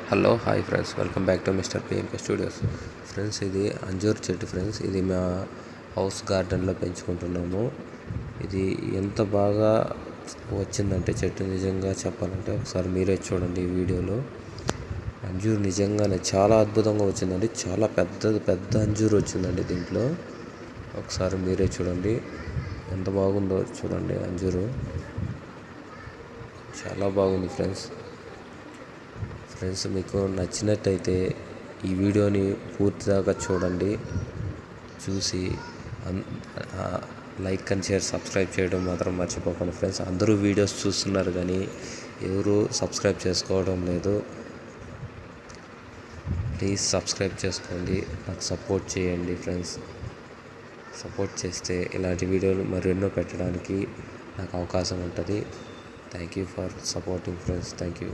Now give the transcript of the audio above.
Hello hi friends, welcome back to mister PMK studios. Friends, ఇది అంజూర్ చెట్టు friends. ఇది మా హౌస్ గార్డెన్లో పెంచుకుంటున్నాము. ఇది ఎంత బాగా వచ్చిందంటే చెట్టు నిజంగా చెప్పాలంటే ఒకసారి మీరే చూడండి ఈ వీడియోలో. అంజూర్ నిజంగానే చాలా అద్భుతంగా వచ్చిందండి. చాలా పెద్ద అంజూర్ వచ్చిందండి దీంట్లో. ఒకసారి మీరే చూడండి ఎంత బాగుందో చూడండి. అంజూరు చాలా బాగుంది ఫ్రెండ్స్. మీకు నచ్చినట్టయితే ఈ వీడియోని పూర్తిదాకా చూడండి. చూసి లైక్ అండ్ షేర్, సబ్స్క్రైబ్ చేయడం మాత్రం మర్చిపోకండి ఫ్రెండ్స్. అందరూ వీడియోస్ చూస్తున్నారు కానీ ఎవరు సబ్స్క్రైబ్ చేసుకోవడం లేదు. ప్లీజ్ సబ్స్క్రైబ్ చేసుకోండి, నాకు సపోర్ట్ చేయండి ఫ్రెండ్స్. సపోర్ట్ చేస్తే ఇలాంటి వీడియోలు మరెన్నో పెట్టడానికి నాకు అవకాశం ఉంటుంది. Thank you for supporting friends. Thank you.